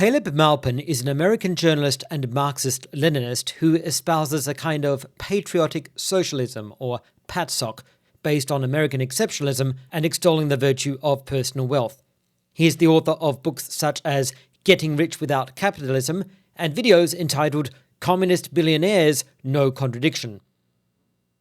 Caleb Maupin is an American journalist and Marxist-Leninist who espouses a kind of patriotic socialism, or PATSOC, based on American exceptionalism and extolling the virtue of personal wealth. He is the author of books such as Getting Rich Without Capitalism and videos entitled Communist Billionaires, No Contradiction.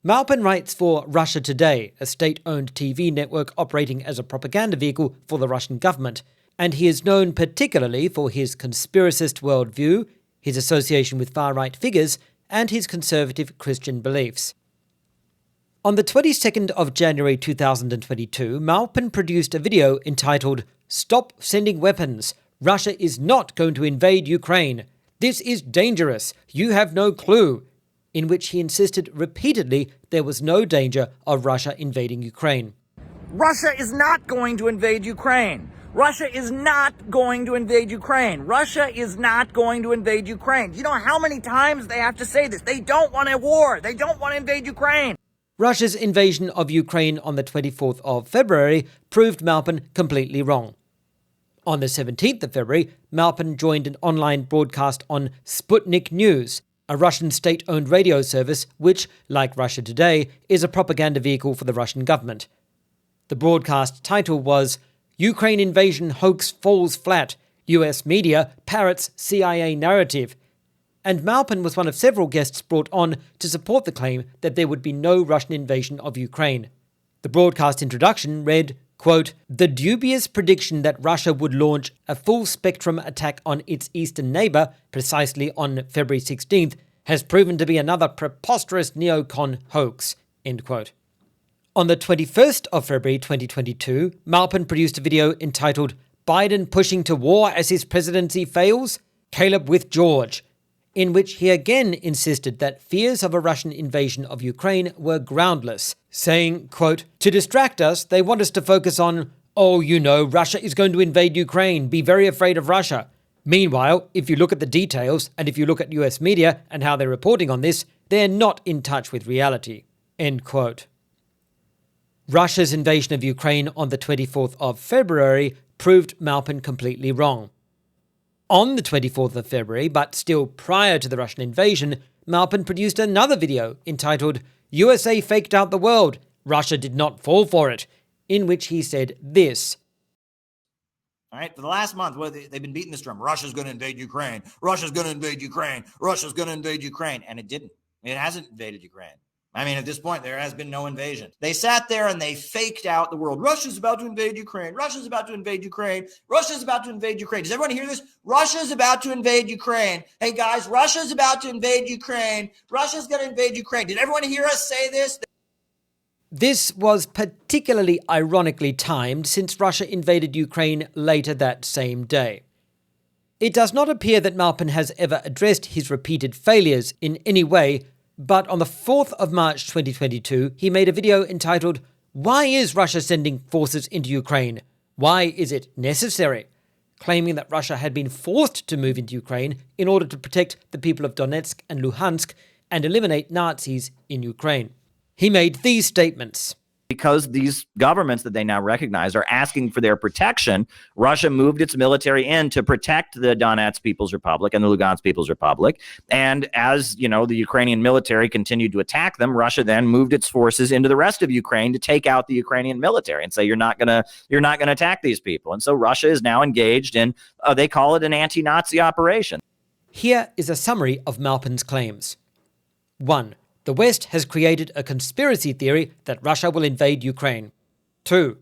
Maupin writes for Russia Today, a state-owned TV network operating as a propaganda vehicle for the Russian government, and he is known particularly for his conspiracist worldview, his association with far-right figures, and his conservative Christian beliefs. On the 22nd of January 2022, Maupin produced a video entitled Stop Sending Weapons! Russia is not going to invade Ukraine! This is dangerous! You have no clue! In which he insisted repeatedly there was no danger of Russia invading Ukraine. Russia is not going to invade Ukraine! Russia is not going to invade Ukraine. Russia is not going to invade Ukraine. You know how many times they have to say this? They don't want a war. They don't want to invade Ukraine. Russia's invasion of Ukraine on the 24th of February proved Maupin completely wrong. On the 17th of February, Maupin joined an online broadcast on Sputnik News, a Russian state-owned radio service which, like Russia Today, is a propaganda vehicle for the Russian government. The broadcast title was Ukraine Invasion Hoax Falls Flat, US Media Parrots CIA Narrative, and Maupin was one of several guests brought on to support the claim that there would be no Russian invasion of Ukraine. The broadcast introduction read, quote, "The dubious prediction that Russia would launch a full-spectrum attack on its eastern neighbour precisely on February 16th has proven to be another preposterous neocon hoax," end quote. On the 21st of February 2022, Maupin produced a video entitled Biden Pushing to War as His Presidency Fails? Caleb with George, in which he again insisted that fears of a Russian invasion of Ukraine were groundless, saying, quote, "To distract us, they want us to focus on, oh, you know, Russia is going to invade Ukraine, be very afraid of Russia. Meanwhile, if you look at the details, and if you look at US media and how they're reporting on this, they're not in touch with reality," end quote. Russia's invasion of Ukraine on the 24th of February proved Maupin completely wrong. On the 24th of February, but still prior to the Russian invasion, Maupin produced another video entitled USA Faked Out the World, Russia Did Not Fall for It, in which he said this. All right, for the last month, they've been beating this drum. Russia's going to invade Ukraine. Russia's going to invade Ukraine. Russia's going to invade Ukraine. And it didn't. It hasn't invaded Ukraine. I mean, at this point, there has been no invasion. They sat there and they faked out the world. Russia's about to invade Ukraine. Russia's about to invade Ukraine. Russia's about to invade Ukraine. Does everyone hear this? Russia's about to invade Ukraine. Hey, guys, Russia's about to invade Ukraine. Russia's going to invade Ukraine. Did everyone hear us say this? This was particularly ironically timed since Russia invaded Ukraine later that same day. It does not appear that Maupin has ever addressed his repeated failures in any way, but on the 4th of March 2022, he made a video entitled, Why is Russia sending forces into Ukraine? Why is it necessary? Claiming that Russia had been forced to move into Ukraine in order to protect the people of Donetsk and Luhansk and eliminate Nazis in Ukraine. He made these statements. Because these governments that they now recognize are asking for their protection, Russia moved its military in to protect the Donetsk People's Republic and the Lugansk People's Republic. And as, you know, the Ukrainian military continued to attack them, Russia then moved its forces into the rest of Ukraine to take out the Ukrainian military and say, you're not gonna attack these people. And so Russia is now engaged in, they call it an anti-Nazi operation. Here is a summary of Maupin's claims. 1. The West has created a conspiracy theory that Russia will invade Ukraine. 2.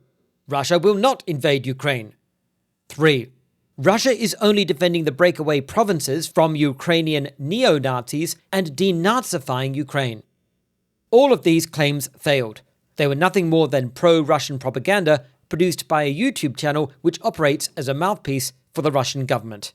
Russia will not invade Ukraine. 3. Russia is only defending the breakaway provinces from Ukrainian neo-Nazis and denazifying Ukraine. All of these claims failed. They were nothing more than pro-Russian propaganda produced by a YouTube channel which operates as a mouthpiece for the Russian government.